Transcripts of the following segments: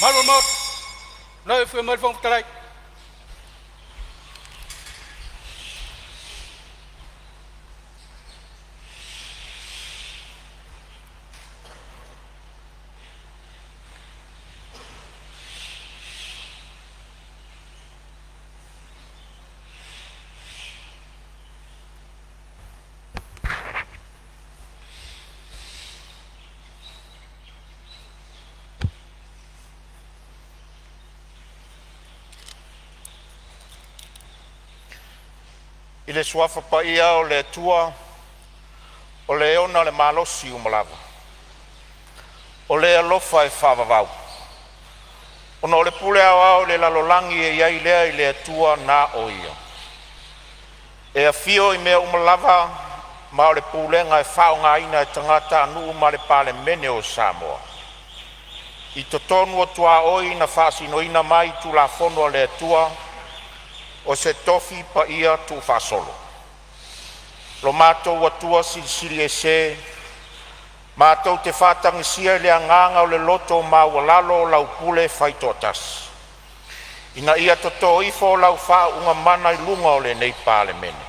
Marul mot. Nơi phía mật phong trai. I le suafa pa ia o le tua, o le ona le malosi umalava. O le alofa e whavavau. Ona o le pule au le lalolangi e iai lea i le tua na o ia. E a fio i mea umalava, ma o le pulenga e whaonga ina e tangata anu ma le Palemene o Samoa. I totonu o tua oi na whaasinoina mai tu la fono le tua, o se tofi pa ia tu fasolo. Lo mātou atua siri e se, mātou te whātangisia le anganga o le loto maualalo lau pule whaitotas. Ina ia toto ifo lau wha unga mana i lunga o le nei Palemene.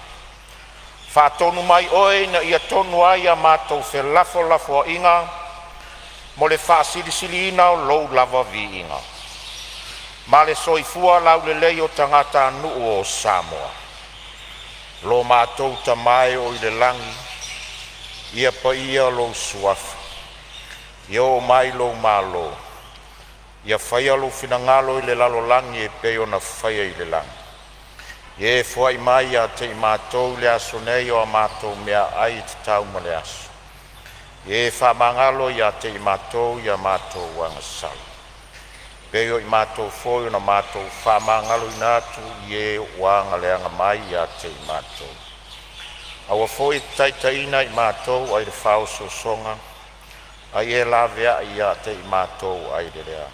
Whātonu mai oe na ia tonu ai a mātou whe lafo a inga, mo le whaasiri ina o lou lava vi inga. Ma le soifua lau le lei o tangata anu o Samoa. Lo mātou tamae o i le langi, ia pa ia lo suafa. Ia o mai lo malo. Ia whaia lo finangalo i le lalo langi e peo na whaia i le langi. Ia e fuai mai a te i mātou le aso nei o a mātou mea ai te tau ma le aso. Ia e whamangalo i a te i mātou wanga sala. Peo i mātou foi na mātou whamangalo i nātu i e wanga leanga mai i a te i mātou. Awa foi taitaina i mātou ai le whao so songa, ai e la vea i a te i mātou ai le rea.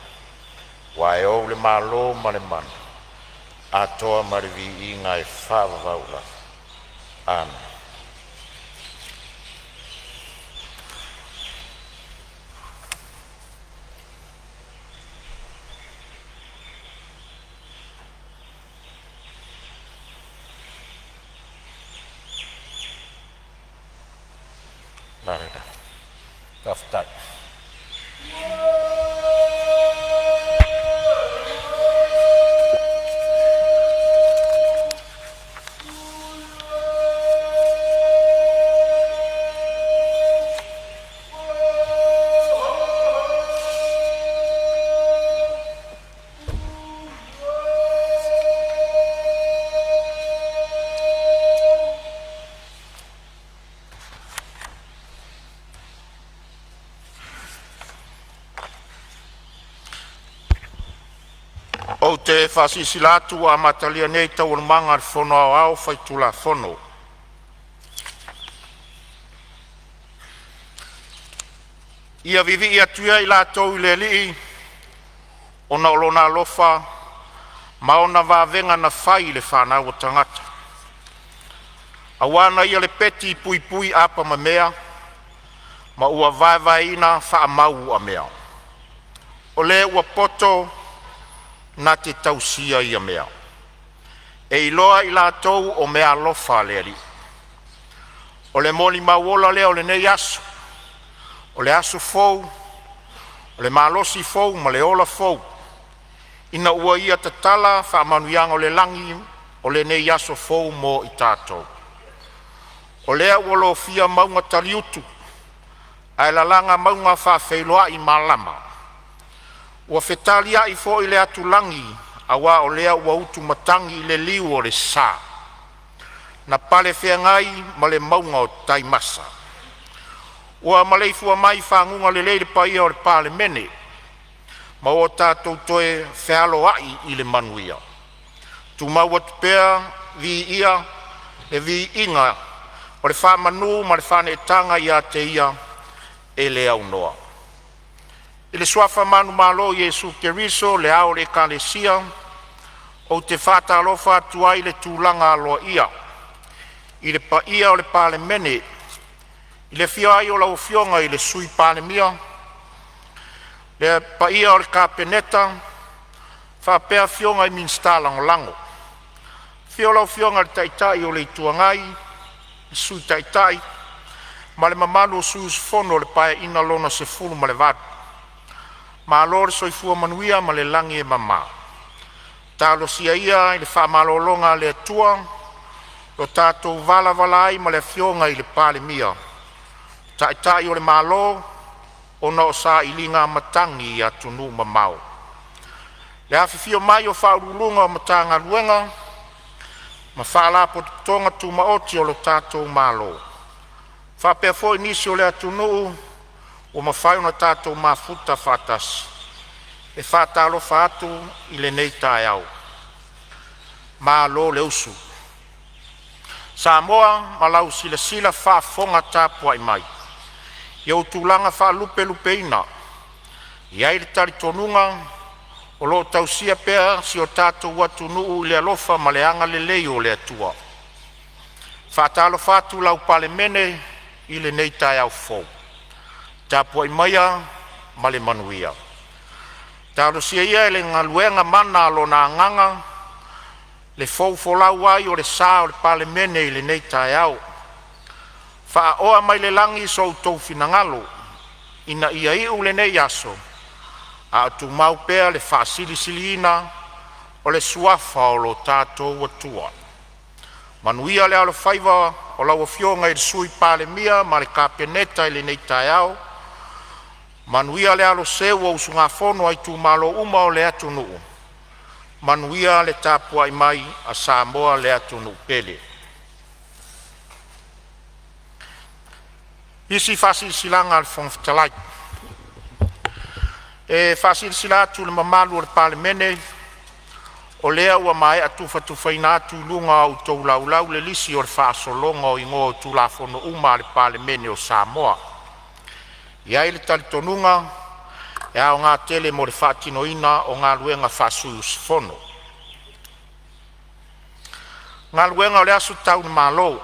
Wa e o le malo ma le mana, a toa marivi i ngā e whawavau la. Amen. Tough touch. O te whasisilatu a matalia nei tau manga ar whono au whai tula whono. Ia vivi ia tuia i la tau i le lii, ona olona alofa, ma ona wavenga na whai le whanau o tangata. Awana ia le peti pui apa ma mea, ma ua vai ina wha mau a mea. O le ua poto, na te tausia ia mea. E iloa i la tau o mea lofa leari. O le moni mauola lea o le nei aso. O le aso fou, o le malosi fou, ma le ola fou. Ina ua ia tatala wha manuianga o le langi o le nei aso fou mo i tātou. O lea ua lo fia maunga taliutu, ai la langa maunga wha whailoa i malama. Ua whetalia i fo i le atu langi, awa o lea ua utu matangi i le liu o le sā. Na pale whengai ma le maunga o taimasa. Ua maleifua mai whangunga le leire pa ia o le Palemene, ma o tātou toe whealo ai i le manuia. Tu maua tupea vi ia le vi inga o le whamanu ma le whane tanga ia te ia e le au noa. I le suafa manu malo Yesu Keriso le ao le kalesia o te whata alofa atua i le tūlanga aloa ia. I le pa ia o le Palemene, i le fia ai o lau fionga i le sui Palemia, Le paia o le kapeneta, whapea fionga I minsta langolango. Fiolau fionga le taitai o le tuangai, sui taitai, ma le mamalu o sui fono le pae ina lona se fulu ma le vatu. Ma alore soifua manuia ma le langi e mama. Talo sia ia I le whamalolonga le atua, lo tātou vala ai ma le fionga I le Palemene. Taitai o le malo, ona o sa ilinga matangi I atunu mamau. Le awhiwhio mai o whaurulunga o matanga luenga, ma whala po tonga tu maoti o lo tātou malo. Whapea fo nisi o le atunu, o ma whaiona tātou mafuta whatas. E whatalo whatu I le nei tae au. Malo le usu. Samoa, malau sila whafonga tāpua I mai. Iau tūlanga wha lupe ina. Iai le tari tonunga, o lo tausia pea si o tātou watu nuu le alofa ma le anga le leo le atua. Whatalo whatu lau Palemene I le nei tae au fau. Tāpua I maia ma le manuia. Tālo sia ia le ngaluenga mana alo na nganga, le fau folau ai o le sā o le Palemene I le nei tae au. Wha oa mai le langi so tau finangalo, ina ia iu le nei aso, a tu mau pea le wha sili o le suafa o lo tātou atua. Manuia le alo whaiva o lau fionga I le sui Palemene ma le kapeneta I le nei tae au. Manuia le alo seu o usunga fono ai tu malo uma o le atunu. Manuia le tāpua I mai a Samoa le atunu pele. Isi fasil silanga al Fonotaga. E fasil silatu le mamalu o le Palemene, o lea ua mai atufa atu lunga o tau laulau le lisi o le whaasolonga o ingo tu la fono uma le Palemene o Samoa. Iai le talitonunga, e ao ngā tele mo le whaatinoina o ngā luenga whaasui fono. Ngā luenga o le asu tau ni malo,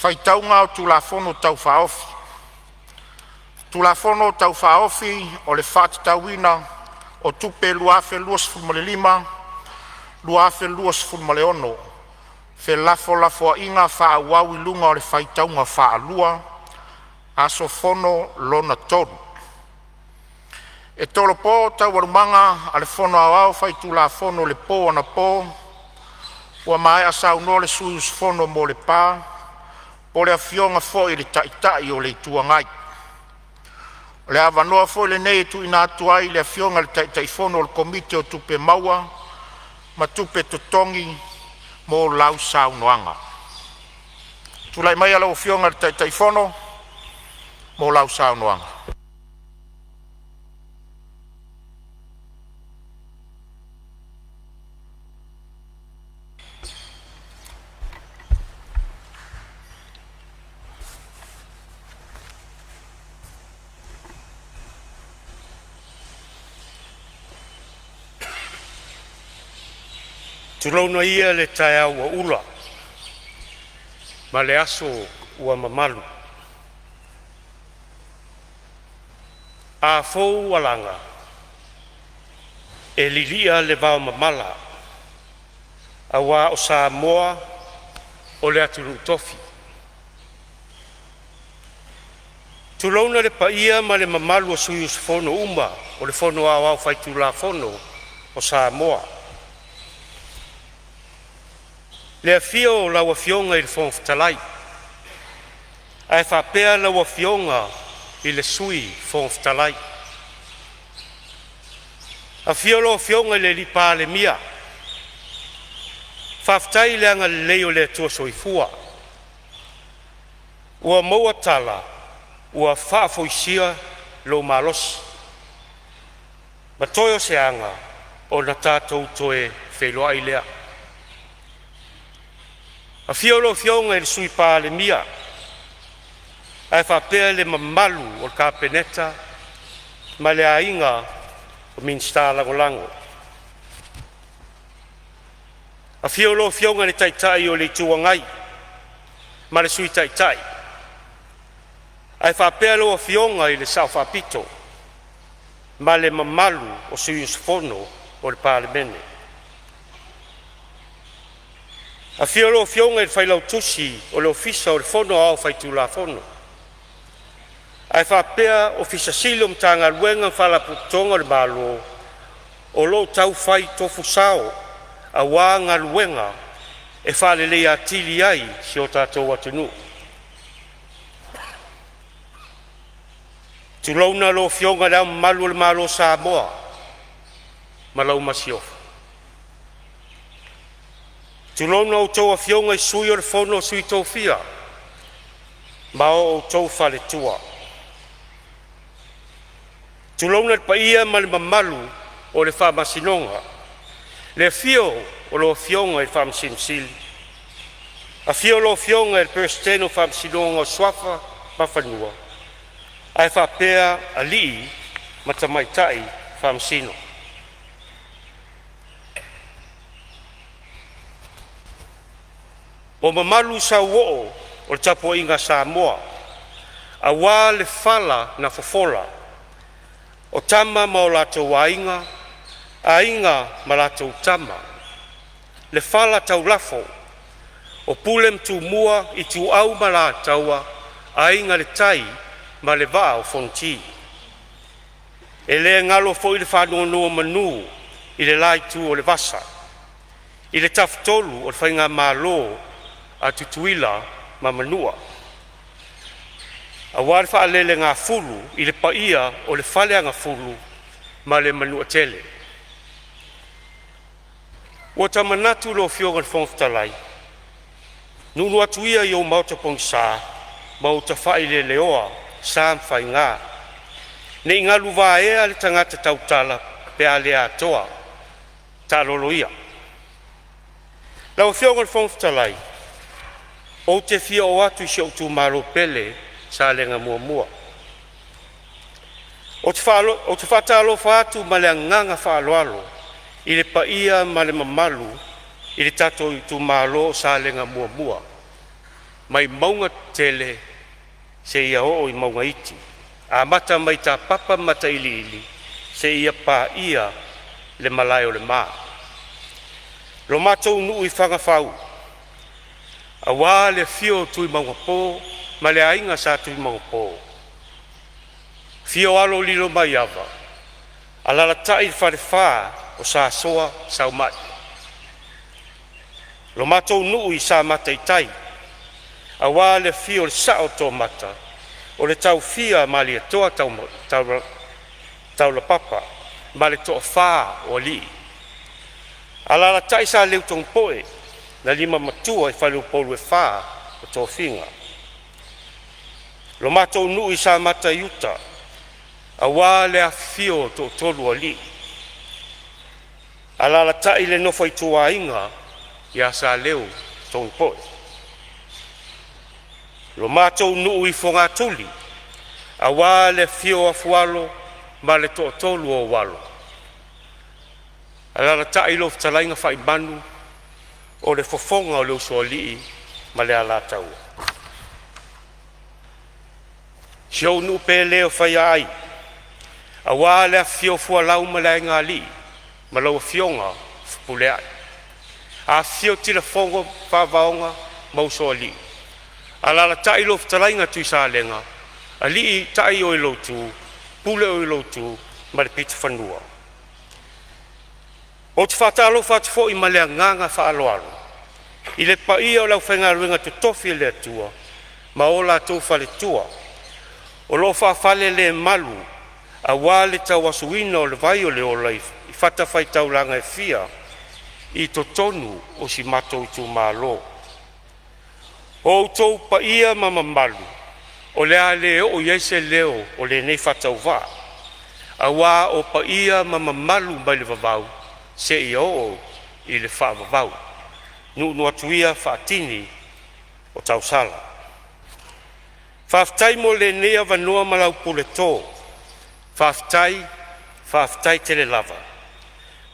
whaitaunga o tulafono tau whaofi. Tulafono tau whaofi o le whaatitauina o tupe luafe luas fulmale lima, luafe luas fulmale ono. Fe lafo a inga whaauawi lunga o le whaitaunga whaalua, aso fono lona toru. E tolo po tau warumanga a le fono awao whaitulafono le po ana po, ua mai asau no le suius fono mo le pā, o le afionga fo I le taitai o le tuangai. O le avanoa fo le nei tu ina atuai le afionga le taitai fono o le komite o tupe maua, ma tupe totongi mo lau saunoanga. Tulai mai ala o fionga le taitai fono mo lau saunoanga. Tulona ia le tae au a ula, ma le aso ua mamalu. A fou alanga, e lilia le vau mamala, a wā o Samoa o le aturu tofi. Tulona le paia ma le mamalu o suius fono uma, o le fono a wau whaitula fono o Samoa. Le afio la wafionga I le Fonotaga. Ai whapea la wafionga I le sui Fonotaga. Afio la wafionga I le li Palemene. Whaftai le anga leo le tua soifua. Ua maua tala, ua whaafoisia lo malos. Matoyo se anga o na tātou toe wheloa I lea. A fiolo fionga I le sui Palemene, ai whapea le mamalu o le kapeneta, ma le ainga o minsta langolango. A fiolo fionga le taitai o le tuangai, ma le sui taitai. Ai whapea lo fionga I le sau whapito, ma le mamalu o sui fono o le Palemene. A fio lo fionga e fai lau tusi o le ofisa o le fono au fai tu la fono. Ai fa pea ofisa silum tanga luenga fala putonga le malo o lo tau fai tofu sao a wanga luenga e fa le lea tili ai si o tatou atunu. Tu launa lo fionga le malu le malo Samoa ma lau masiofa. Tu launa o tau a fionga i sui o le fono sui tau fia ma o tau fale tua. Tu launa le paia ma le mamalu o le whamasinonga. Le fio o lo fionga i whamasinsili. A fio lo fionga i persteno whamasinonga o swafa ma whanua. Ai whapea a lii ma tamaitai whamasino. O mamalu sa uo o le tapo inga Samoa. A wā le fala na fofola. O tama ma o lato wainga, a inga ma lato tama. Le fala tau lafo, o pulem tu mua i tu au ma la taua, a inga le tai ma le vaa o fonti. E le ngalo fo i le whanonua manu i le lai tu o le vasa. I le taftolu o le whainga malo a tutuila ma manua. A wale wha alele ngā fulu i le paia o le whale ngā fulu ma le manua tele. Ua ta manatu lo fionga le whongwhitalai. Nunu atuia i o mauta pong sā, mauta whai le leoa, sā mwhai ngā. Ne inga luwa ea le tangata tautala pe a le atoa, ta loloia. Lau fionga le whongwhitalai, o te fia o atu i si o tu maro pele, sa lenga mua mua. O te whatalo whātu ma le nganga whaaloalo, i le paia ma le mamalu, i le tato i tu malo sa lenga mua mua. Mai maunga tele se ia o i maunga iti. A mata mai ta papa mata ili ili, se ia paia le malai o le maa. Lo matou nuu i whanga whau. A wā le fio tu i maunga pō, ma le ainga sa tu i maunga pō. Fio alo lilo mai ava. A lala tai whare whā o sa soa sa umai. Lo matou nuu i sa mata i tai. A wā le fio le sao tō mata. O le tau fia ma le toa tau la papa. Ma le toa whā o li. A lala tai sa leu tong poe. Na lima matua i whalu polu e whā o tō whinga. Lo matou nuu i sa mata iuta. A wā le a fio tō tolu a li. A lala tai le nofo i tua inga i a sa leu tōng poe. Lo matou nuu i whonga tuli. A wā le fio a fualo ma le tō tolu o walo. A lala tai loftalainga whai manu o le fofonga o le uso alii ma le ala tau. Siau nu pe leo whai ai. A wā le a fio fua lau ma le ngā li, ma lau a fionga fupule ai. A fio tila fonga whavaonga ma uso alii. A lala tai lo ftalainga tui sa lenga, alii tai o i lotu, pule o i lotu, ma le pita whanua. O te whatalo whatfo i ma lea nganga whaaloalo. I le paia o lau whainga ruenga te tofi le atua, ma o la tau whale tua. O lo whawhale le malu, a wā le tau asuina o le vai o le ola i whatawhai tau langa e fia, i to tonu o si mato i tu malo. O tau paia ma mamalu, o le a leo o yeise leo o le nei whatau wā. A wā o paia ma mamalu mai le vavau, se i o i le whaavavau. Nu atuia whaatini o tau sala. Whaaftai mo le nea wanoa malau pule tō. Whaaftai tele lava.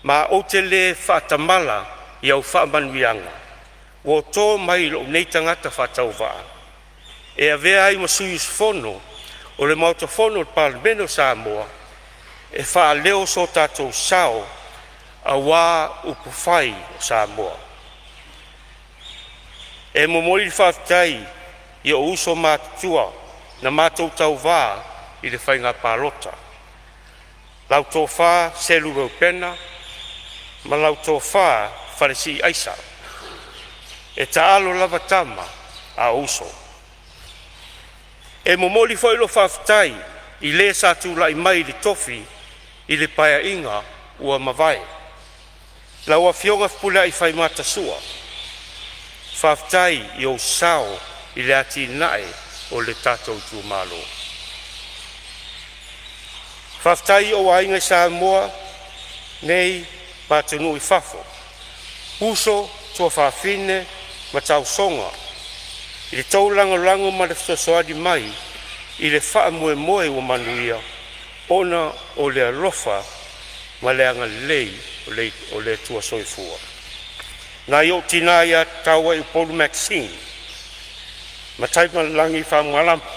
Ma o te le whaatamala i au whaamanuianga. Wo tō mai lo nei tangata whaatau waa. E a vea ai masui fono o le mauta fono o Palemene o Samoa. e whaaleo so tātou sao a wā upu whai o Samoa. E momori whaafitai i o uso mātua na mātou tau wā i le whainga pālota. Lau tō whā selu rau pena, ma lau tō whā wharesi aisa. E taalo lava tama a uso. E momoli whailo whaafitai i le sātu lai mai li tofi i le paia inga ua mawai. Lau a fionga pula i whai mata sua. Whaafitai i o sao i le ati nae o le tātou tū malo. Whaafitai o ainga i Samoa nei pātunu i whafo. Uso tua whaafine ma tau songa. I le tau lango ma le whasoadi mai i le wha moe moe o manuia ona o le alofa ma le anga lei o le tua soifua. Nā i o tina ia taua i polu Maxine ma taima langi wha ngalampa.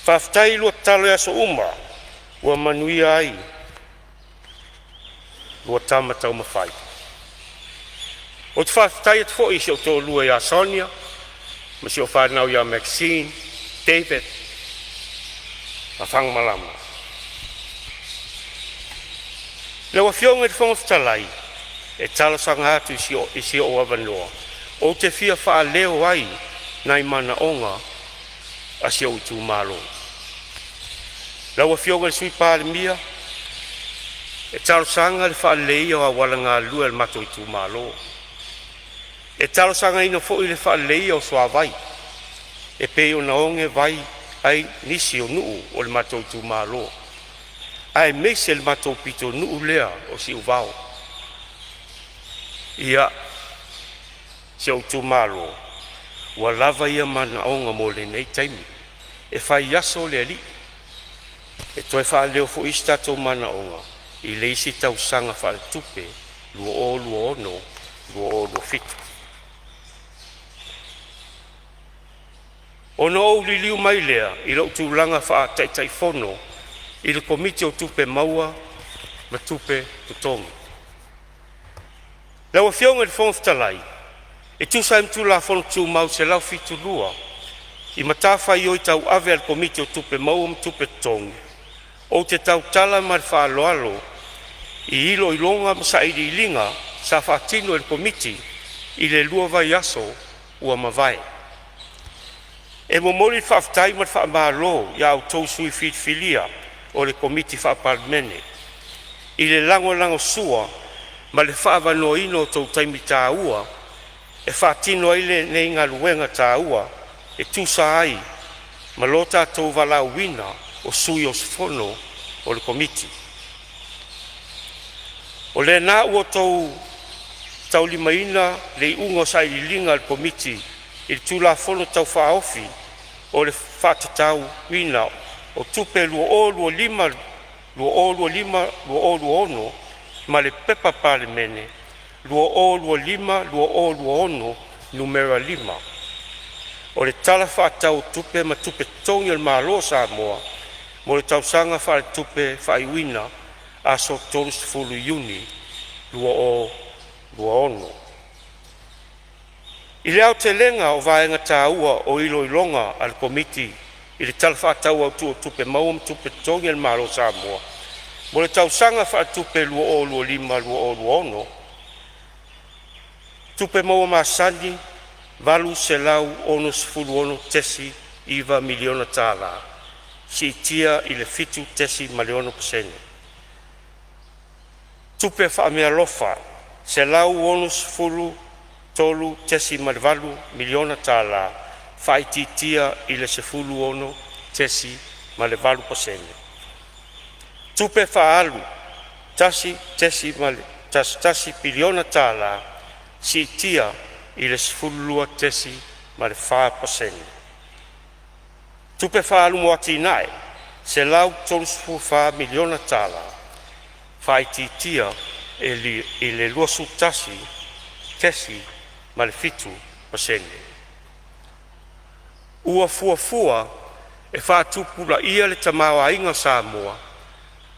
Whaafitai lua talo ya so uma ua manuia ai lua tama tau mawhai. O te whaafitai at fo i si o tō lua ia Sonia, ma si o whanau ia Maxine, David, a whangmalama. Lewa fionga te whangawhitalai, e talasanga atu i si o awanoa. O te fia wha leo ai, nai mana onga, a si o tu malo. Lewa fionga le sui Palemene, e talasanga le wha leo a walanga lua le mato i tu malo. E talasanga ina fo i le wha leo soa vai. E pe o naonge vai ai nisi o nuu o le mato i tu malo. Ai meise le mato pito nuu lea o si uvao. Ia, si o tu malo, ua lava ia mana onga mo le nei taimi. E whai aso le ali. E toi wha leo fo istato mana onga. I le isi tau sanga wha tupe, lua ono, lua fitu. Ono o li liu mai lea, i lau tūlanga wha taitai fono, i le komiti o tupe maua, ma tupe tutongi. Lau a fionga le whongwhitalai, e tūsa im tūla fono tū mau se lau fitu lua, i matawha i oi tau ave al komiti o tupe maua ma tupe tutongi, o te tau tala ma le whaaloalo, i ilo i longa ma sa i linga, sa whaatino el komiti, i le lua vai aso, ua mawai. E momoli whaafitai ma whaamalo ia au tōsui whitwhilia o le komiti Palemene. I le lango sua ma le whaavano ino o tau taimi tā ua e whaatino ai le nei ngā luenga tā ua e tūsa ai ma lota tau walau wina o sui o sifono o le komiti. O le nā ua tau limaina le unga sa i linga le komiti i tūla fono tau whaofi o le whatatau wina o tupe lua lima ono ma le pepa Palemene lua lima ono numera 5. O le tala whaatau tupe ma tupe tongi al malo Samoa mo le tausanga wha le tupe whaiwina aso tolus fulu Iuni lua ono. I le au te lenga o vaenga tā ua o ilo ilonga al komiti i le tala whaatau au tupe maum tupe tongi al malo Samoa. Mo le tausanga wha tupe lua lima ono. Tupe maua masani, valu se lau ono sifulu ono tesi iwa miliona tāla. Si tia i le fitu tesi miliono pasene. Tupe wha mea lofa, se lau ono sifulu tolu tesi malvalu miliona tāla, whaititia i le sefulu ono tesi malvalu pasene. Tupe whaalu, tasi biliona tāla, si tia i le sefulua tesi malwha pasene. Tupe whaalu moati nae, se lau tolu sefulu miliona tāla, whaititia i le luasu tasi ma le fitu pasene. Ua fuafua e whaatupula ia le tamawa inga Samoa,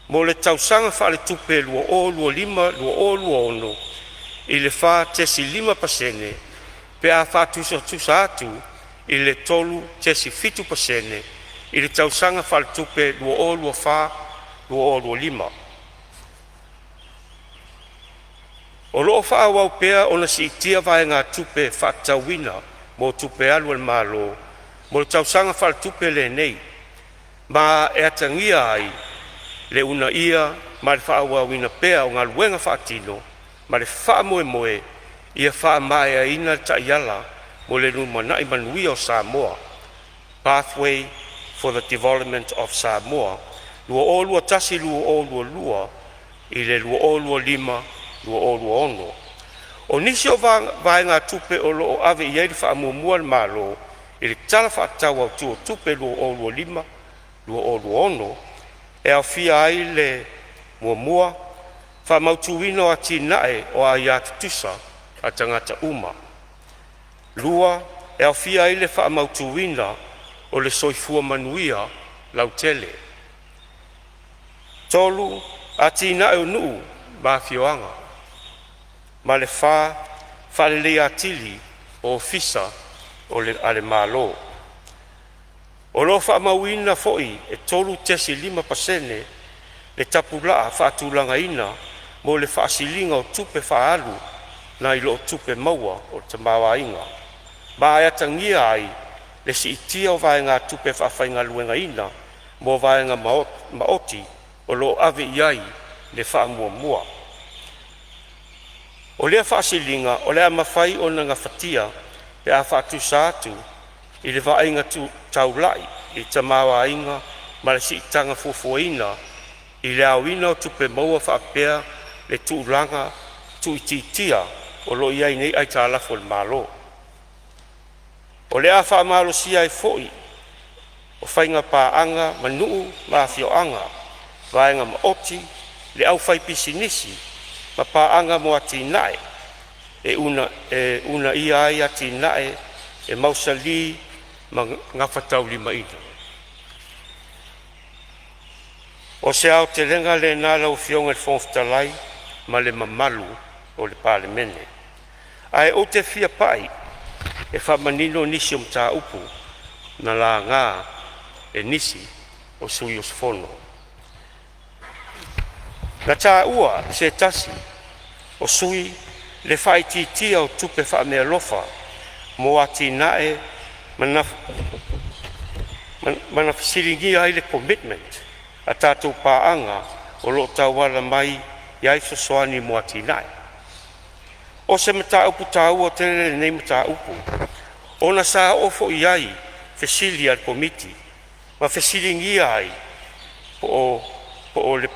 mo le tausaga whaale tupe lua o lua lima lua o lua ono, i le wha tesi 5%, pe a whaatusa atu i le tolu tesi 7%, i le tausaga whaale tupe lua o lua wha lua o lua lima. O loo whaawau pea ona si itia vai ngā tupe whaatauina mo tupe alu al malo, mo le tausaga whaale tupe le nei, ma e atangia ai le una ia ma le whaawauina pea o ngā luenga whaatino, ma le whaamoe ia whaamaea ina le taiala mo le numanai manuia o Samoa, Pathway for the Development of Samoa, lua o lua tasi lua o lua lua, i le lua o lua lima lua o lua ono. O nisi o vai ngā tupe o loo ave i eiri whaamumua le malo, i le tala whaatau au tu o tupe lua o lua lima lua o lua ono, e au fia ai le muamua, whaamautuina o ati nae o ai atu tusa a tangata uma. Lua, e au fia ai le whaamautuina o le soifua manuia lau tele. Tolu, ati nae o nuu mafioanga, ma le whalelea atili o ofisa o le ale malo. O lo whaamauina foi e tolu tesi 5% le tapulaa whaatulanga ina mo le whaasilinga o tupe whaalu na ilo o tupe maua o te mawa inga. Ma e atangia ai le si itia o vaenga tupe whawhainga luenga ina mo vaenga maoti o lo ave iai le whaamuamua. O lea whaasilinga o lea mawhai o nga whatia pe a whaatusa atu i le vaenga taulai i te mawa inga ma le si itanga fufuaina i le awina o tupe maua whaapea le tuulanga tu ititia o lo iai nei ai tālafo le malo. O le a whaamalo si ai foi o whainga pāanga manuu mafioanga vaenga maoti le au whai pisinisi ma pāanga mo ati nae e una ia ai ati nae e mausali ma ngawhatau 5 ina. O se au te lenga le nala o fionga le Fonotaga ma le mamalu o le Palemene. Ai o te fia pai e whamanino nisi o mta upu na la ngā e nisi o sui o sfono. Na tā ua se tasi o sui le whaititia o tupe whaamea lofa mo ati nae mana fisiringia ai le commitment a tātou pāanga o lo tawala mai iai sosoani mo ati nae. O se mata upu tāua tele nei mata upu. O na sa ofo iai fesili al komiti. Ma fesiringia ai po le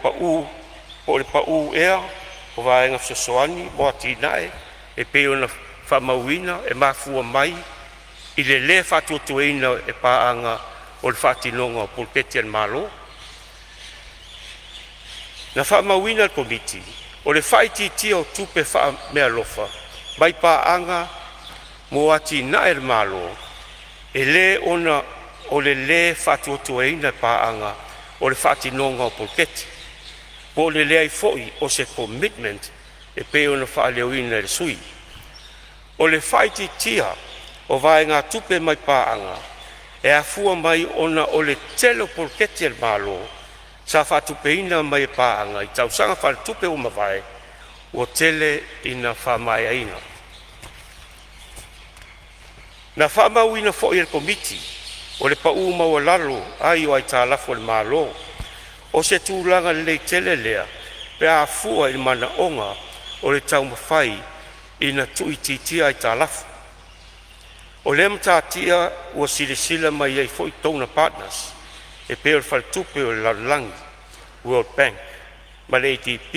pau ea o vaenga sosoani mo ati nae e peo na whamauina e mafua mai i le whatuatueina e pāanga o le whatinonga o pulpeti al malo. Na whamauina al komiti, o le whaititia o tupe whamea lofa, mai pāanga mo ati nae al malo, e le ona o le whatuatueina pāanga o le whatinonga o pulpeti. Po le lei foi o se commitment e peo na whaaleuina le sui. O le whaititia o vaenga tupe mai pāanga, e afua mai ona o le telo polketi al malo, sa whatupeina mai pāanga, i tausanga whatupe o mawai, o tele ina whamaiaina. Na whamauina fo i le komiti, o le pau maua lalo, ai o ai tālafo le malo, o se tūlanga le tele lea, pe afua i mana onga, o le tau mawhai, ina tuititia ai tālafo. O le mtatia ua silisila mai ai foi tōna partners, e peo le whaltupe o le Laulangi, World Bank, ma le ADP,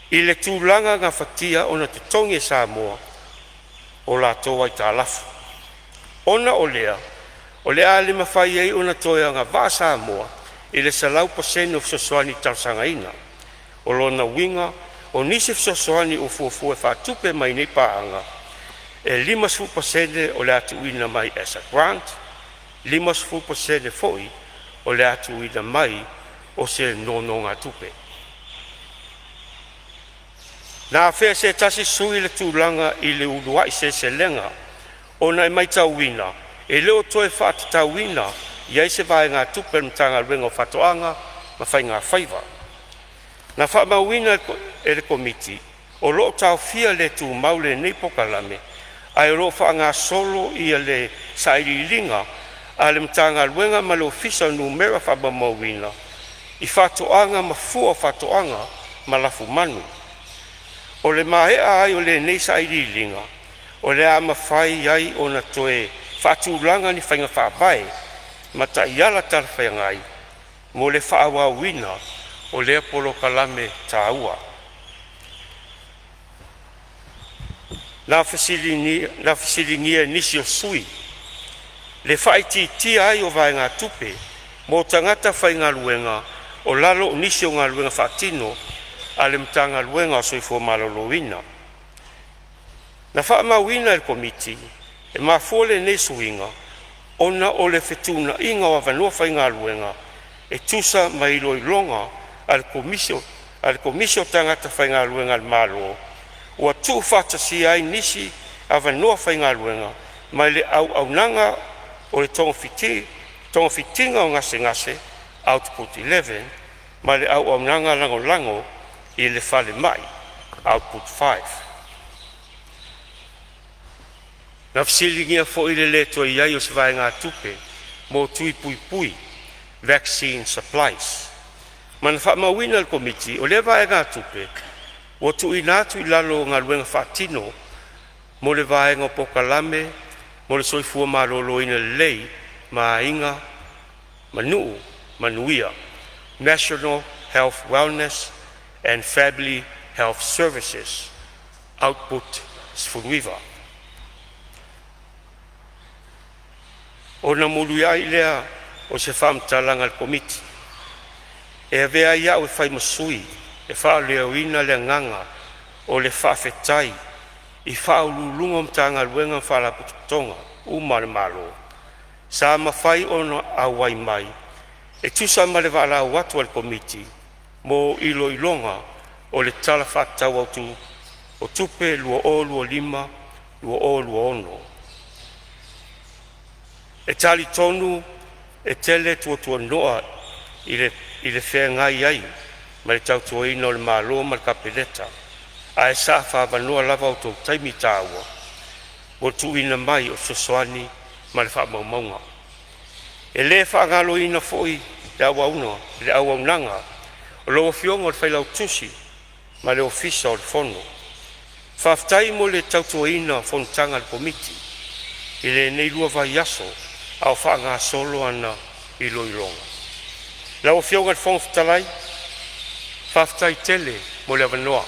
i le tūlanga ngā whatia o na tutongi e Samoa, o la tō ai tālafo. Ona o lea le mawhai ei o na toia ngā vā Samoa, i le salau pasene o fisosoani tausangaina, o lona winga, o nisi fisosoani o fuafua whatupe mai nei pāanga, e 5% o le atuina mai as a grant, 50% foi o le atu ina mai o se nononga tupe. Na fea se tasi sui le tūlanga i le ulua i se lenga, o na mai tauina, e leo toe whaata tauina, ia i se vai ngā tupe mtanga ruenga o whatoanga, ma whai ngā whaiva. Na wha mauina e le komiti, o loo tau fia le tū maule nei pokalame, ai ro wha ngā solo i le sairi linga, a le mtanga ruenga ma le ofisa numera wha mauina, i whatoanga ma fua whatoanga ma lafu manu. O le mahea ai o le nei sairi linga, o le ama whai ai o na toe whatulanga ni whainga whapae, ma ta iala tarwhai ngai, mo le whaawa wina o le apolo kalame tāua. Na whasilingia nisi o sui, le whaiti ai o vai ngā tupe, mo tangata whai ngā luenga, o lalo o nisi o ngā luenga whatino, a le mtanga luenga o soifo maloloina. Na wha mawina el komiti, e mafole nei suinga, ona o le whetuna inga wa vanua whai ngā luenga, e tusa mai loilonga al komisio tangata whai ngā luenga al malo, ua tu whata si ai nisi a vanua whai ngā luenga, mai le au nanga o le tonga fitinga o ngase, output 11, mai le au nanga lango i le whale mai, output 5. Na whasilingia fo i le leto i ai o se vai ngā tupe, mo tui pui, vaccine supplies. Mana wha mawina al komiti, o le vai ngā tupe, o tu i nātu i lalo ngā luenga whatino, mo le vai ngā pokalame, mo le soifua malolo ina lei, ma inga, manuia, National Health Wellness and Family Health Services, output sfunuiva. O na mulu ai lea o se whamtalanga al komiti. E avea ia o whai masui, e wha leo ina le nganga o le whawhetai, i wha ululunga mtanga luenga whala pututonga, umare malo. Sa mawhai ona awai mai, e tusa male wala watu al komiti, mo ilo ilonga o le tala whatau autu, o tupe lua o lua lima, lua o lua ono. E tali tonu, e tele tua noa i le whea ngai ai, ma le tautua ina o le malo ma le kapeleta, a e sa whavanua lava o tau taimi tāua, o tu ina mai o sosoani ma le whamaumaunga. E le whaangalo ina foi le auaunanga, o loa fionga o le whailau tusi, ma le ofisa o le fono. Whaftai mo le tautua ina Fonotaga le komiti, i le nei lua vai aso, au whaanga solo ana i loilonga. Lau fionga le fono fitalai, whaftai tele mo le avanoa.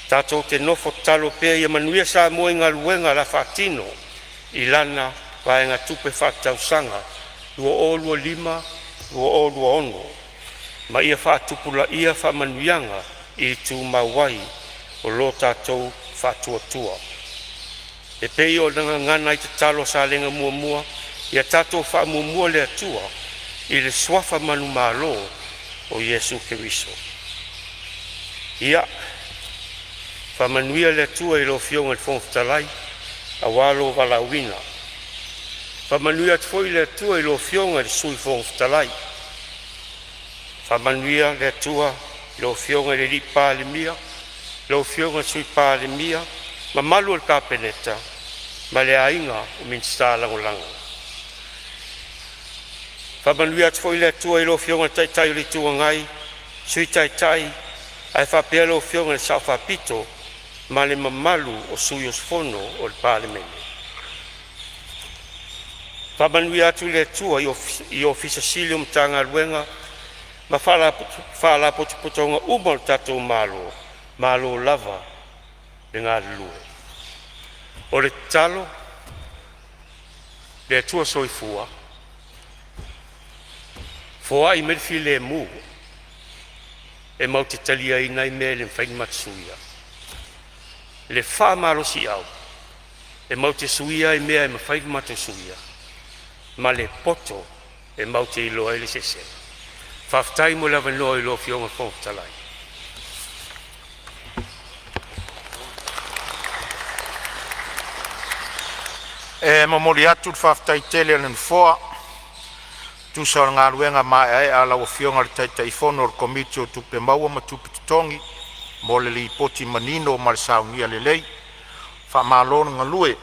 Tātou te nofo talo pēr ia manuia sa moe ngā luenga la whatino, i lana vai ngā tupe whatau sanga, lua o lua lima, lua o lua ono. Ma ia whatupula ia whamanuianga i tū mawai o lo tātou whatuatua. E pei o nanga ngana i te talo sa lenga mua, ia tātou whamumua le atua i le swafa manu malo o Yesu Keriso. Ia, whamanuia le atua i lo fionga le whongwhitalai, a walo walawina. Whamanuia tfoi le atua i lo fionga le sui whongwhitalai. Whamanuia le atua i lo fionga le li Palemene, lo fionga sui Palemene, ma malu al kapeneta, ma le ainga o minsta langolango. Whamanuia tfoi le atua i lo fionga tai li tua ngai, sui tai, ai whapea lo fionga le sao whapito, ma le mamalu o sui osfono o le Palemene. Whamanuia atu le atua i ofisa silio mtanga luenga, ma whala potupotonga umal tatou malo lava le ngā lue. O le talo, le atua soifua, foa i merfi le mu, e mau te talia i nai me le mwhaini matsuia. Le wha maro si au, e mau te suia i mea e mwhaini matsuia. ma le poto e mau te iloa ele sese. Whaftai mo lava noa ilo fionga Fonotalai. E mamoli atu whaftai tele alen foa. Tu sa ngā ruenga mai ai ala o fionga le taitai fono o komiti o tupe maua ma tupe tutongi. Mo le li poti manino o marisaunia le lei. Wha mālona ngā lue.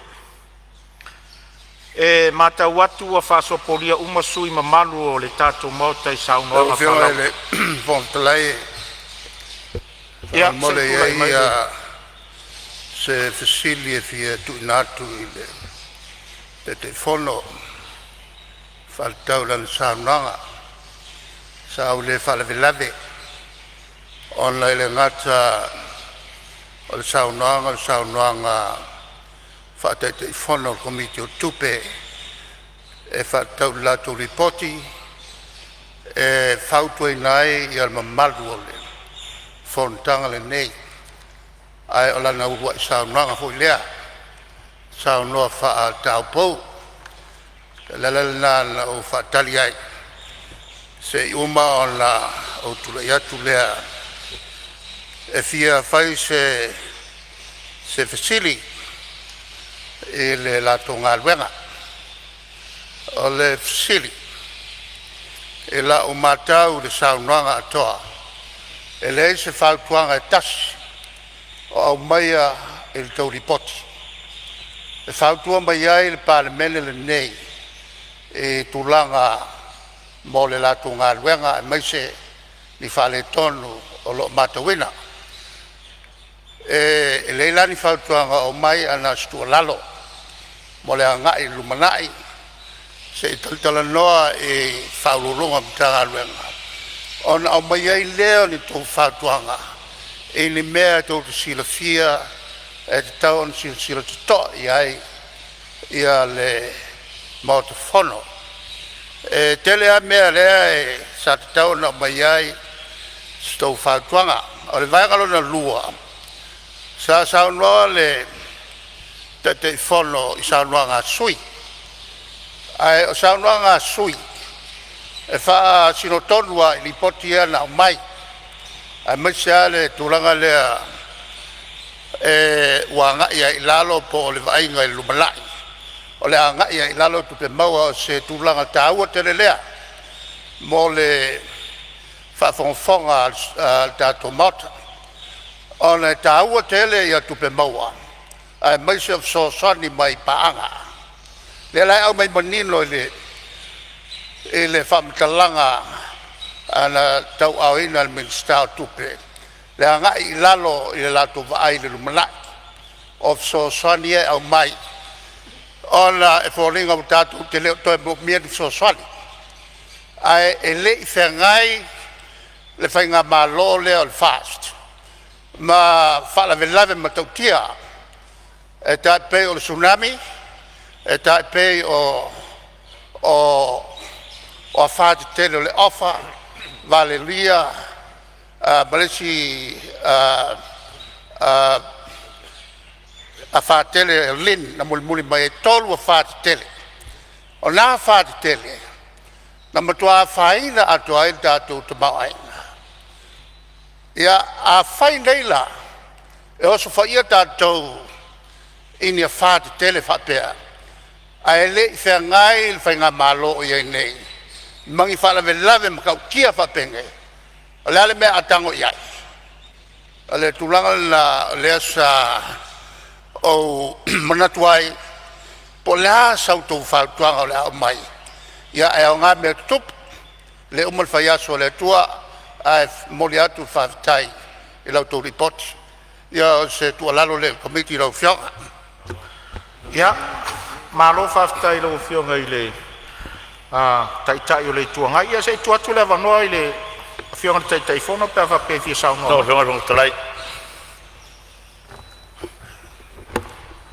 E mata watu wa whasopolia umasui ma malu o le tato mautai saunoa ngā whalau. O le Fonotalai. Ia, mole ia se fasili e fia tu inatu i le te fono whaltau lan saunanga sa le whalavelave ona i le ngata o le saunanga whatai te fono komiti o tupe e whaltau latu ripoti e whautua nai i al mamalu o le Fonotaga le nei ai o lana ua i saunoaga foi lea saunoa faataupou lalalana o faatali ai seʻi uma ona ou tulai atu lea e fia fai se fasili i le latou galuega o le fasili e laʻu matau le saunoaga atoa e lei se whautuanga e tasi o au maia i le tau ripoti. E whautua mai ai le Palemene le nei e tūlanga mo le latu ngā ruenga e maise ni whale tonu o lo matawina. E lei lani whautuanga o mai ana stua lalo mo le angai lumanai se i taltala noa e whaululunga mta ngā ruenga. Ona au mai ai leo ni tō whātuanga e ni mea tō te sila fia e te tau on sila te to i ai ia le mauta whono e tele a mea lea e sa te tau na mai ai tō whātuanga o le vaingalo na lua sa saunoa le te whono i saunoa ngā sui ai o saunoa ngā sui e wha sino tonua i li poti ana o mai a maise le tūlanga lea e ua ngai ai lalo po o le vainga i lumalai o le ngai ai lalo tupe maua o se tūlanga tāua tele lea mo le whafonfonga tātou mata o le tāua tele ia tupe maua a maise of so sani mai paanga le lai au mai manino i le whamitalanga ana tau au ina al ministau tupe. Le anga i lalo i le lato vaai le lumanai. Of so swani e au mai. Ona e whoringa o tātou te leo toi mo mien so swani. Ai e le i whengai le whainga malo leo le fast. Ma whala velave ma tautia. E tai pei o le tsunami. E tai pei o a whāti tele le ofa, Valeria, Malesi, a whāti tele lin, na muli mai e tolu a whāti tele. O nā whāti tele, na matua whaina atu ai tātou te mau aina. Ia a whai neila, e oso whaia tātou ini a whāti tele whapea. A e le i whengai le whainga malo i ai nei. Mangi whala lave makau kia whapenge. O le ale mea atango iai. O le tūlanga na lea sa o manatuai. Po lea sautou whautuanga o le au mai. Ia e o ngā mea tup. Le umal whaiaso le tua. A moli atu whawtai. I lau tō ripoti. Ia o se tua lalo le komiti lau whionga. Ia. Malo whawtai lau whionga i le. Tai o le tuanga ia se tu le vanoa i le whionga tai fono pe va pe fia saunoa. No, whionga Fonotalai.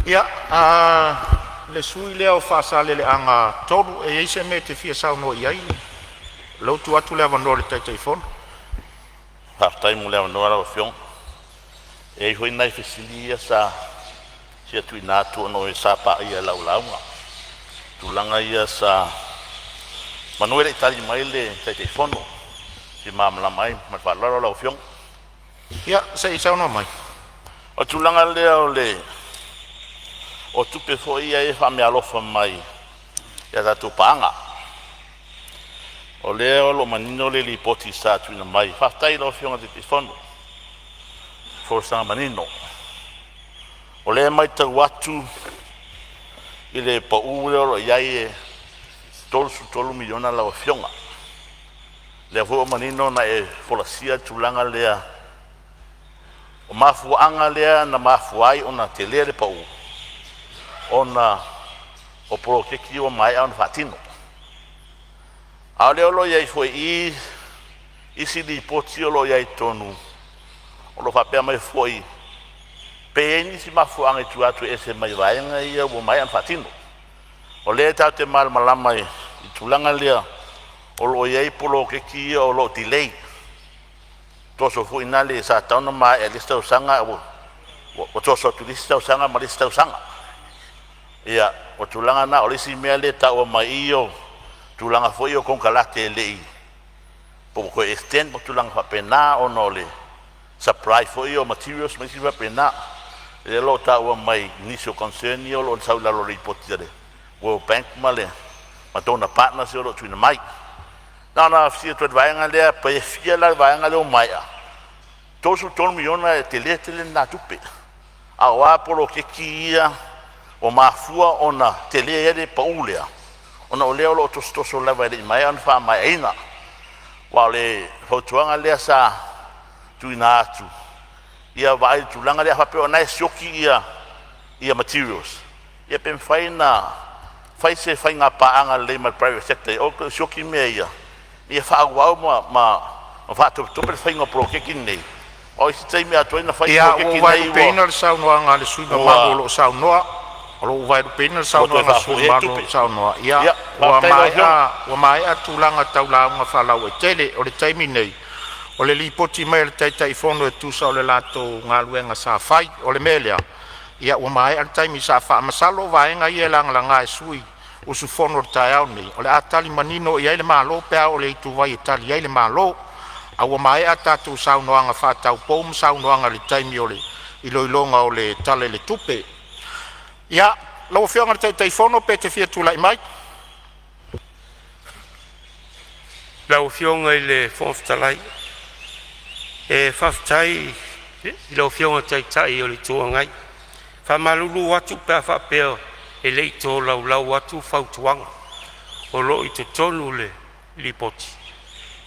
Ia, le sui leo whaasale le anga tolu e eise me te fia saunoa i ai. Lau tu le vanoa le tai fono. Whaftai mo le vanoa lau whionga. E hoi nai whesilia sa sia tui nātua no e sa pa ia lau launga. Tulanga ia sa Manuel tali mai le te fono. Si mamla mai ma falaro la fiong. Ia se isa no mai. O tulanga le o tupe fo ia e fa me alofa mai. Ya ta tupanga. O le lo manino le li poti sa tu na mai. Fa tai lo fiong te fono. For sa manino. O le mai ta watu ile pa u lo ia tolu miliona la fionga le vo manino na e folasia tulanga lea o mafu anga lea na mafu ai ona telele pa u ona o pro que o mai on fatino ale lo ia foi si di potio lo ia tonu o lo fa pe mai foi peni si mafu anga tu atu ese mai vai nga ia o mai on fatino o le ta te mal malama i tulanga lea o lo iei polo ke ki o lo delay toso fu inale sa tauna mai e lista usanga o toso tu lista usanga ma lista usanga ia o tulanga na o lisi mea le ta o mai io tulanga foi o con kalate lei po ko extend po tulanga fa pena o no le supply foi o materials mai si fa pena e lo ta o mai nisio concern io lo sa la lo riportare World Bank male matona partner se lo tuina mai na fia tu vai ngale pa fia la vai ngale o mai tosu ton miliona e tele na tupe a wa polo ke kia o mafua ona tele ele paulea ona o leo lo tosto la vai mai an fa mai ina wale hotuanga le sa tuina tu ia vai tu langa le fa pe ona sioki ia materials ia pen faina fai se fai nga paanga le ma private sector o shoki meia ia fa wa ma fa to per fai nga pro ke kinne o si tei me atoina na fai ia ke o kinne vai penal sa no anga le sui ma lo sa no o vai penal sa no anga sui ma lo sa no ia o mai atulanga taula nga fa lau e tele o le taimi nei o le lipoti mai le tai fono e tu sa o le lato nga luenga sa fai o le melia ia o mai al taimi sa fa masalo vai nga ia langa e sui o su fono tai au ni o le atali manino ia le malo pe o le tu vai itali ia le malo a o mai ata tu sa no anga fa tau pom sa no anga le taimi o le ilonga o le tale le tupe ia lo fianga tai fono pe te fia tu lai mai Lau fionga i le fonftalai e faftai i lau fionga tai o le tuangai fa malulu watu pe fa pe e le to lau watu fautuanga o lo i te tonu le lipoti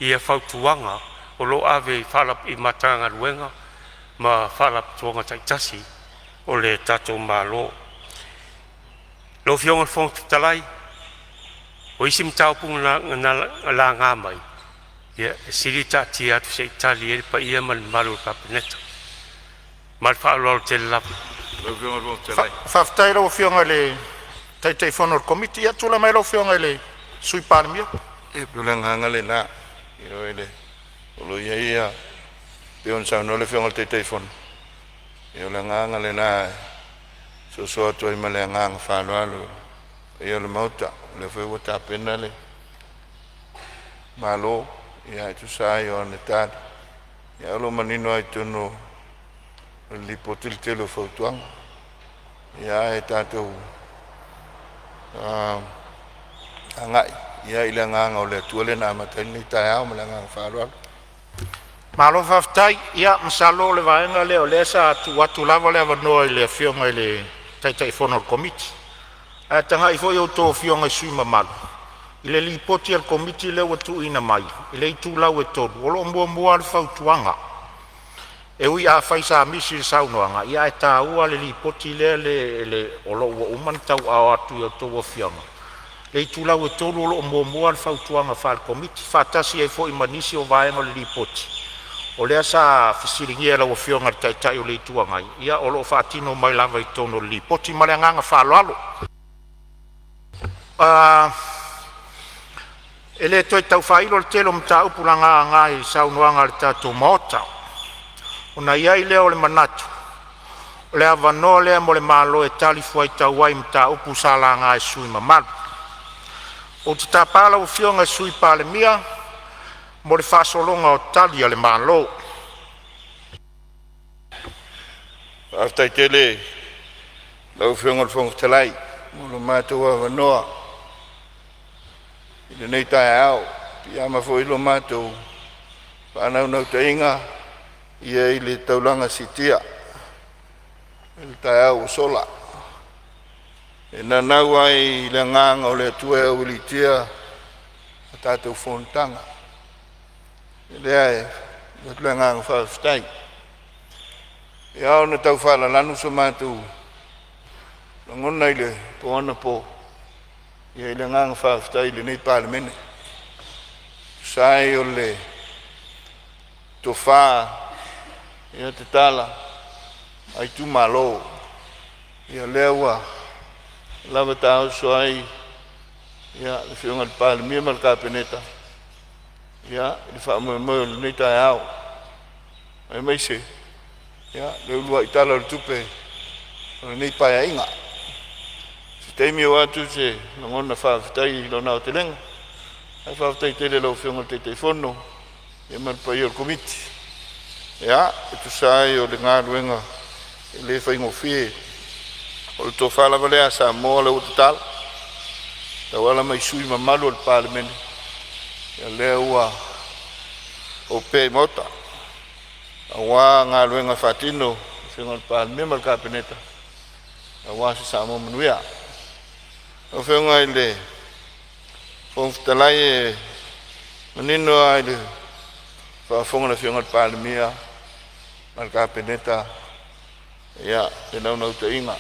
ia fautuanga o lo ave falap i matanga luenga ma falap tuanga taitasi o le tato malo lo fionga fonftalai o isim tau pung la ngā mai ia siri tati atu se itali e pa ia mal malu kapineta mal whaalol te lapu faftai lo fionga le tai fono committee ia tula mai lo fionga le sui parmio e pulanga le na io ele lo ia pion sa no le fionga tai fono io la nganga le na so to i male nganga fa lo io le mauta le foi wata penale malo ia tu sai on etat ia lo manino ai tono li potil telo fotuang ia etato angai ia ilanga o le tuale na matani taia o langa faro malo faftai ia masalo le vaenga le o le sa tu watu lava le vano le fionga le tai fono committee tanga i foi o to fionga sui mamalu ile li poti al committee le watu ina mai ile tu lau e to lo mbo al fautuanga e ui a faisa misi saunoanga ia ta ua le li poti le o lo o man tau a atu o to fionga le tu lau e to lo mbo al fautuanga fa al committee fa tasi e foi manisi o vaenga le li poti o le sa fisiringia la o fionga tai o le tuanga ia o lo fatino mai lava i tono li poti malanga fa lo ele toi tau failo le telo mta upulanga ngai saunoanga le tato mota ona ia ile o le manatu le avano le mo le malo e tali fuai tau wai mta upu sala ngai sui mamalu o te tāpala o fionga sui Palemene mo le whaasolonga o tali a le malo. Aftai tele, lau whionga Fonotaga, mo mātua wanoa. I nei tai au, pia ma fo ilo mātou, whanau nau te inga, ia I le taulanga sitia, I le tai au sola. E na nau ai le nganga o le atua o li tia, a tātou Fonotaga. E lea e, le nganga whaafitai. E au na tau whala lanu sa mātou, ngona I le poana po, ia I le nganga whaafitai le nei Palemene. Sai o le tofa, ia te tala, ai tu malo, ia lewa, lava tau so ai, ia le whionga le Palemene ma le kapeneta, ia le whaamoe le nei tai au, ai meise, ia le ulua I tala le tupe, le nei pai inga. Se teimi o atu se ngona whaafitai lo nao te lenga, ai whaafitai tele lau whionga te fono, ia man pai o le komiti. Ia, e tu sai o le ngā ruenga, e le whaingo fie, o le tofa lava lea sa moa le utatala, tau ala mai sui mamalu o le Palemene, ia lea ua o pe mota, awa ngā ruenga whatino, whionga le Palemene ma le kapeneta, awa se sa moa manuia. O whionga I le Fonotaga e manino ai le whaafonga na whionga le Palemene ma le kapeneta, ia e nau te inga.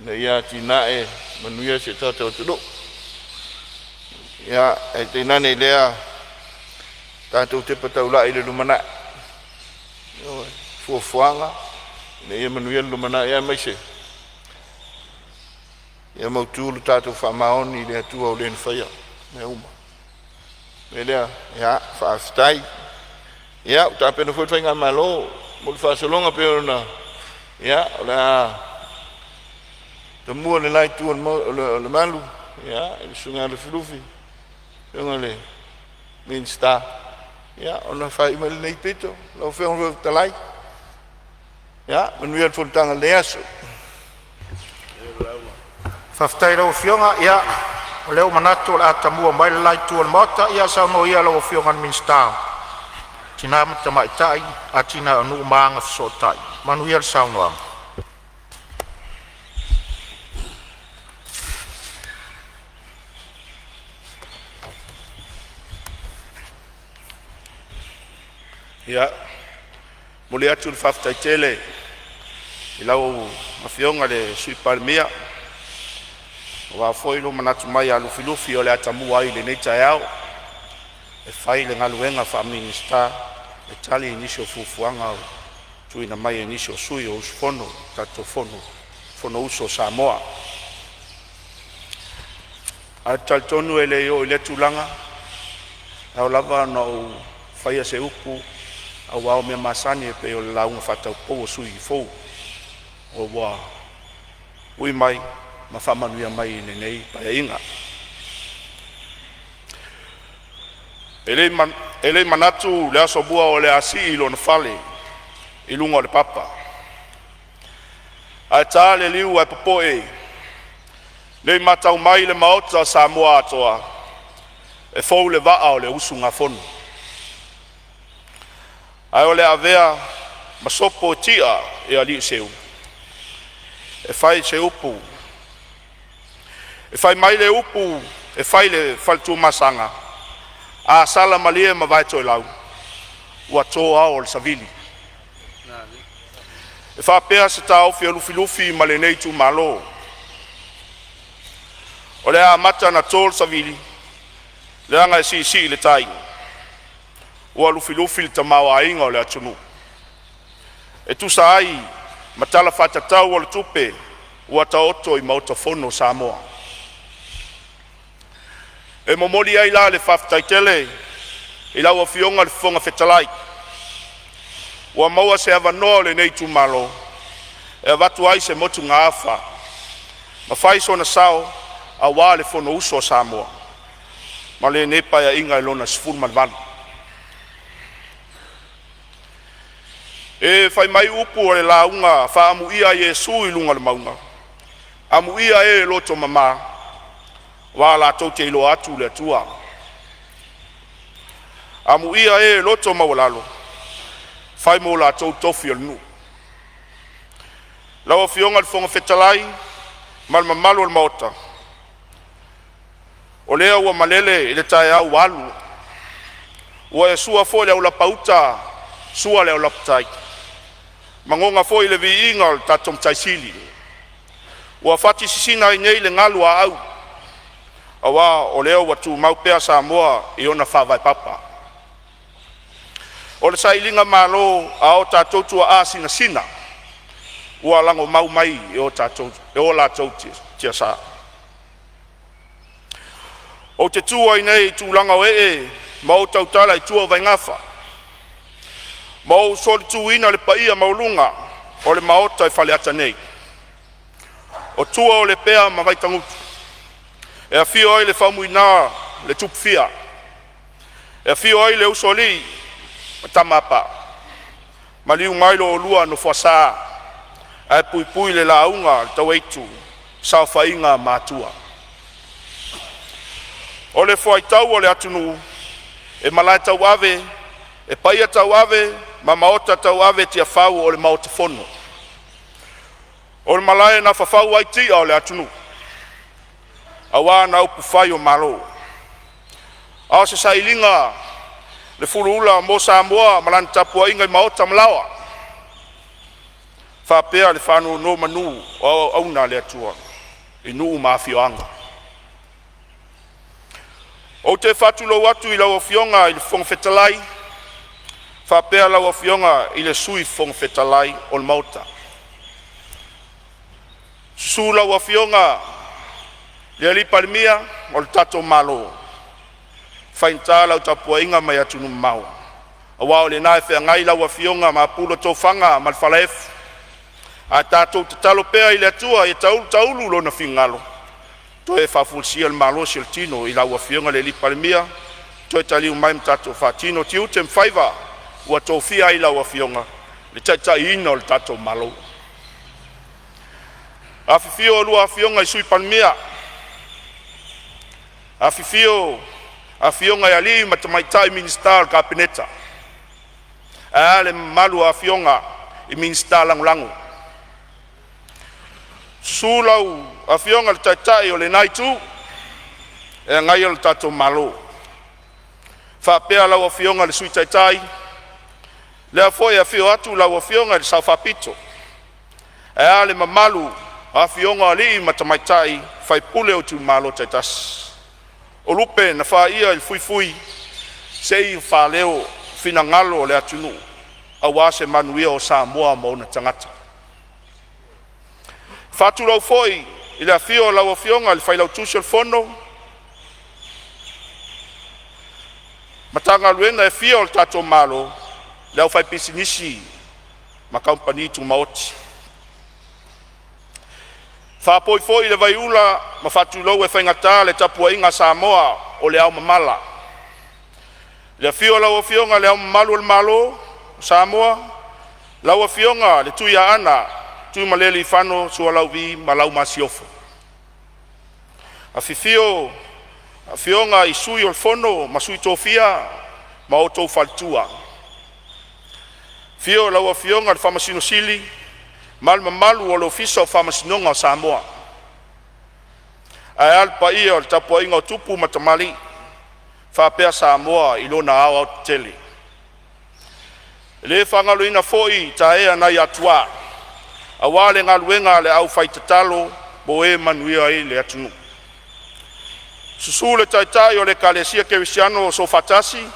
Ina ia tina e manuia se tata o tudo. Ia e te nane lea tātou te pataula I le lumana. Fuafuanga. Ina ia manuia le lumana ia maise. Ia mautulu tātou whamaoni le atua o le nwhaia. Me uma. Me lea, ia, whaafitai. Ia, o tāpena fuatai ngā malo. Mo le whaasolonga peo na. Ia, o lea te mua le lai tua le malu, ia, le sunga le filufi, sunga le minsta, ia, ona whai ima le nei pito, lau whionga le talai, ia, manuia le Fonotaga le aso. Whaftai lau whionga, ia, o leo manato le atamua mai le lai tua le mota, ia sao no ia lau whionga le minsta. Tina mata mai tai, a tina anu maanga fisotai, manuia le sao noanga. Ia, mole atu le whaftai tele, I lau mawhionga le sui Palemene, o wa whoilo manatu mai a lufi o le atamua ai le nei tai au, e whai le ngaluenga wha-minista, e tali inisio fufuanga o tuina mai inisio sui o usfono, tato fono uso Samoa. A taltonu e le o le tulanga, au lava na o whaia se upu, au wao mea masani e pe o le launga whatau pou o sui I fou. O wa ui mai, ma whamanuia mai I nei pai inga. E le manatu le aso bua o le asi I lo na whale, I lunga o le papa. A tā le liu ai popoe, le matau mai le maota Samoa atoa, e fou le waa o le usu ngā fono. Ai o le avea masopo tia e ali seu. E fai se upu. E fai mai le upu, e fai le faltu masanga. A sala malie ma vai toi lau. Ua tō ao le savili. E fa pea se tau fia lufi ma le nei tu malo. O le a mata na tō le savili. Le anga e si le tai. Ua lufi le tamau a inga o le atunu. E tu sa ai, matala whatatau o le tupe, ua ta oto I mauta fono Samoa. E momoli ai la le whaftai tele, I lau a whionga le whonga whetalai. Ua maua se awanoa le nei tu malo, e watu ai se motu ngā awha. Ma whai so na sao, a wā le fono uso Samoa. Ma le ne paia inga lona sifuru malvanu. E fai mai upu o le launga fa amu ia Yesu I lunga le maunga. Amu ia e loto mama. Wa la tau te ilo atu le tua. Amu ia e loto mawalalo. Fai mo la tau tofi al nu. Lawa fionga le fonga fetalai. Mal mamalo al maota. O lea ua malele I le tae au walu. Ua e sua fo le au la pauta. Sua le au la patai. Mangonga fo I le vi inga o tatom taisili. Ua fati sisina I nei le ngalu a au. Awa o leo watu maupea Samoa I ona whawai papa. O le sailinga malo a o tatou tua a sina sina. Ua lango mau mai I o tatou, I o la tau tia sa. O te tua I nei tūlanga o ma o tautala I tua vai ngafa. Ma o soli tuina le paia maulunga o le maota I fale ata nei. O tua o le pea ma vai tangutu. E a fio ai le whamuina le tupfia. E a fio ai le usoli ma tamapa. Ma liu ngailo o lua no fuasa. E pui pui le launga tau eitu. Sao whainga mātua. O le fuaitau o le atunu. E malai tau ave. E paia tau ave. Ma maota tau ave tia whau o le maota fono. O le malai na whawhau ai tia o le atunu. Awa na upu whai o malo. Ao se sailinga le furuula mo Samoa malani tapua inga I maota malawa. Whapea le whanu no manu o auna le atua. I nuu mawhioanga. O te whatulo watu I lau fionga I le whongwhetalai. Whapea lau fionga I le sui whongwhetalai o le mauta. Su lau fionga le li Palemene o le tato malo. Whainta lau tapua inga mai atunu mau. Awa o le nae whea ngai lau fionga ma pulo tō whanga ma le whalaefu. A tato te talo pea I le atua I taulu lo na fingalo. To e whafulsia le malo si le tino I lau fionga le li Palemene. To e taliu mai mtato whatino tiu te mwhaiva. Ua tō fia I lau fionga. Le taita ina o le tato malo. A fifio o lua fionga I sui Palemene. A fifio a fionga I ali matamaitai minister kabineta. A le malu a fionga I minister langulangu. Sulau a fionga le taitai o le naitu. E ngai o le tato malo. Whapea lau a fionga le sui taitai. Le a foi a fio atu lau a fionga le saufapito. E a le mamalu a fionga ali matamaitai fai pule o tu malo taitas. O lupe na wha ia Il fui sei wha leo fina ngalo le atunu. A wase manuia o Samoa mo na tangata. Fatu lau foi I le afio lau a fionga le whai lau tusi al fono. Matanga luenga e fio al tato malo. Le au whai pisinisi ma kampani tu maoti. Whapoi foi le vaiula ma fatu lau e whaingata le tapua inga Samoa o le au mamala. Le fio lau a fionga le au mamalu al malo Samoa. Lau a fionga le tuia ana tui malele I whano sua lau vi ma lau masiofo. A fifio a fionga I sui o le fono ma sui tōfia ma o tō faltua. Fio lau a fionga le whamasino sili. Mal mamalu o le ofisa o whamasinonga o Samoa. Ai alpa ia o le tapua inga o tupu matamali. Whapea Samoa I lona au au tele. Le whangalo ina foi ta ea nai atua. Awale ngaluenga le au whaitatalo bo e manuia I le atunu. Susu le taitai o le kalesia kerisiano o sofatasi.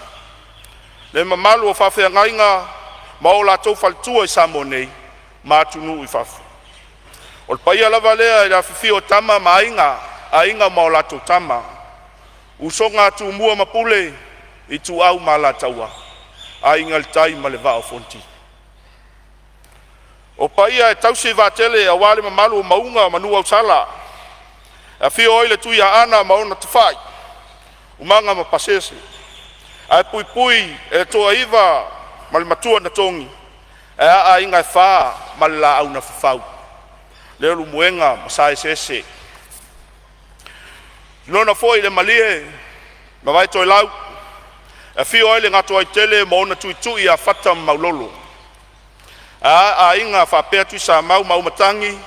Le mamalu o whawhea ngainga ma o la tau faltua I Samoa nei. Matunu I fafu. O le paia lava lea I la fifio tama ma ainga ma o lato tama. Usonga atu mua mapule I tu au ma la taua. Ainga le tai ma le vao fonti. O paia e tausi vatele a wale mamalu o maunga manua usala. A fio oile tu ia ana maona tafai. Umanga ma pasese. Ai pui pui e toa iwa mal matua na tongi. E a inga fa mal la au na fafau. Leo lu muenga masai sese. Nona foi le malie ma vai toi lau. E fio oile ngato ai tele maona tu ia fata maulolo. A inga fa pea tu sa mau matangi.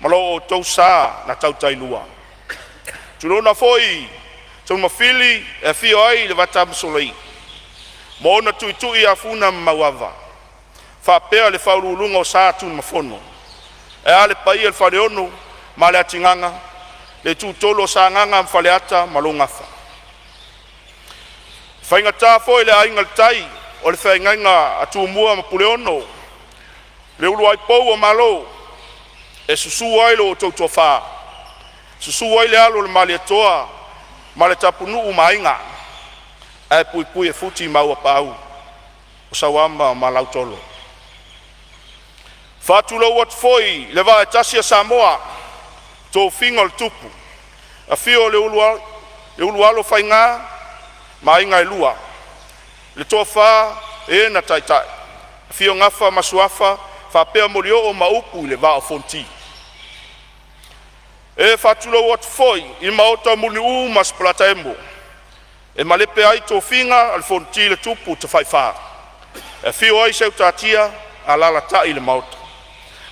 Malo o tau sa na tau tailua. Tulona foi tau mafili e fio ai le vata msolei. Maona tu ia funa mawava. Fa pea le faululunga o sa tu mafono. E ale pai el fareono ma le atinganga le tu tolo sa nganga mfaleata malongafa. Fainga ta foi le ainga tai o le fainga atu mua mapuleono. Le ulu ai pou o malo e susu ai lo tau fa. Susu ai le alo le mali toa ma le tapunu umainga. E pui e futi maua pau o sawama ma lautolo. Fatulo wat foi le va tasia Samoa to fingol tupu. A fio le ulu alo fainga ma inga lua. Le tofa e na taitai. Fio ngafa masuafa fa pea molio o maupu le va o fonti. E fatulo wat foi i maota muni mas plataembo. E malepe ai to finga al fonti le tupu te faifa. E fio ai seu tatia alala tai le maota.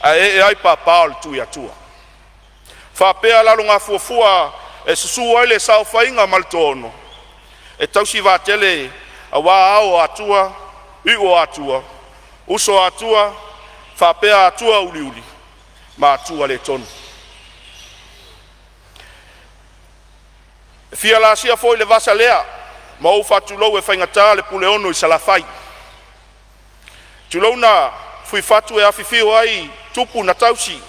E ai papa o tu ia tua. Fa pea lalunga fuafua e susu ai le sao fainga maltono. E tausi va tele a wa ao atua, igo atua, uso atua, fa pea atua uliuli, ma atua le tonu. E fia la sia foi le vasa lea, ma ou fatulou e faingata le puleono i salafai. Tulou na fui fatu e afifio ai tupu na tausi.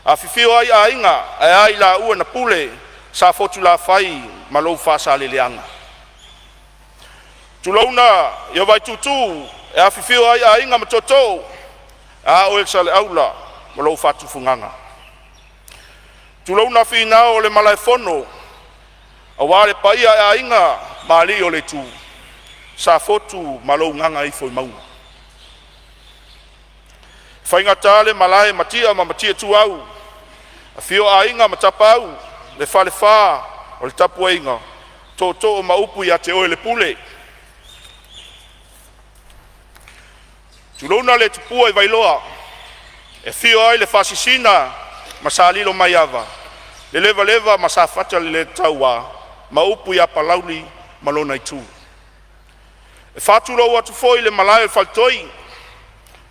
Afifio ai ainga, ai la ua na pule, sa fotu la fai malou fasa leleanga. Tulauna, yo vai tutu, e afifio ai ainga matoto, a o el sale aula, malou fatu funganga. Tulauna fina o le malaifono, a wale paia ainga, mali o le tu, sa fotu malou nganga ifo maua. Fainga tale malai matia ma matia tu au. A fio ainga matapau le fale fa o le tapu ainga. To o maupu ia te oe le pule. Tulona le tupua i vailoa. E fio ai le fasisina ma salilo mai ava. Le leva ma sa fata le taua. Maupu ia palauli malona i tu. E fatulo watu foi le malai faltoi.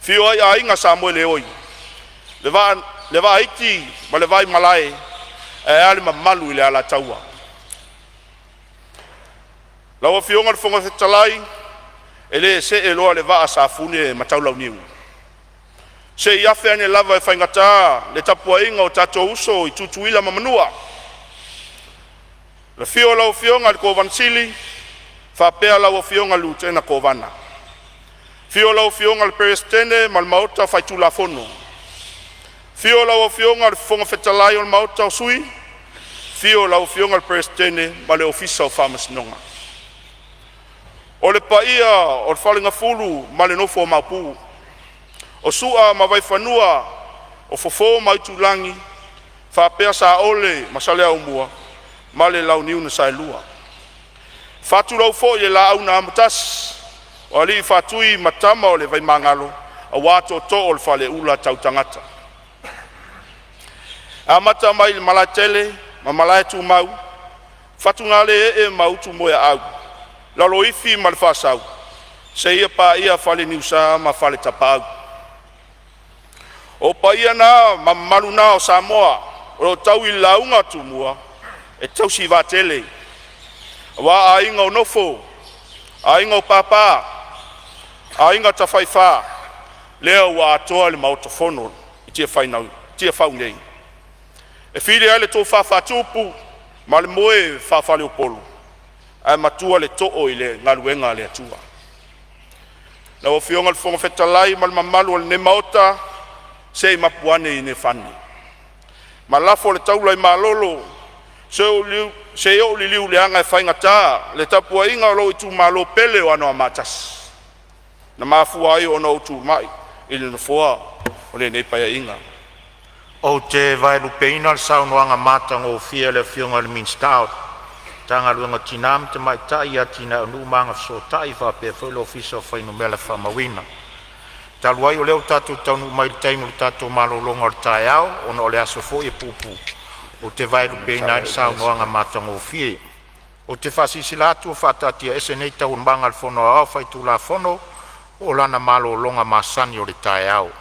Fio ai ainga Samuel oi. Leva aiti, ma leva malai. E ale mamalu ile ala taua. Lawa fio ngal fonga fetalai. Ele se eloa leva asafune mataulau niu. Se iafe ane lava e faingata le tapua inga o tato uso i tutuila mamanua. Le fio lau fio ngal kovansili. Fa pea lau fio ngal lutena kovana. Fio lau fionga le perestene mal maota fai tu la fono. Fio lau fionga le fonga fetalai o maota o sui. Fio lau fionga le perestene mal le ofisa o famas nonga. O le paia o le falinga fulu mal le nofo o mapu. O sua ma vai fanua o fofo mai tu langi. Fa pea sa ole masale au mua. Mal le lau niu na sa lua. Fatu lau fo ye la au na amatas. O ali fatui matama o le vai mangalo, a wato to o le fale ula tau tangata. A mata mai le malatele, ma malai tu mau, fatu ngale e mau tu moe au. Lalo ifi ma le fasau, se ia pa ia fale niusa ma fale tapau. O pa ia na ma malu na o Samoa, o tau i launga tu mua, e tau si vatele. Wa a inga o nofo, a inga o papa, a inga ta faifa leo wa atoa le mautofono tia fainau tia faunei e fili ale to fa tupu mal moe fa fa le polo ai matua le to ile ngaluenga le atua la o fionga le fonga fetalai mal mamalu le mauta sei mapuane ine fani malafo le taula i malolo se o liu le anga whaingata, le tapua inga o lo i tu malo pele o ano matas. Na mafua ai o no tu mai, ili na fua o le nei paya inga. O te vai lupeina le saunoanga matanga o fia le fionga le minstau. Tanga luenga tinam te mai tai a tina unu manga so tai fa pe folo ofisa o whainu mele whamawina. Taluai o leo tatu taunu mai taimu le tatu malo longa o tai au, ono le aso fo e pupu. O te vai lupeina le saunoanga matanga o fia. O te fasisi latu o whatatia ese nei tau manga le fono au whaitu la fono, o lana malo longa masani o le tai au.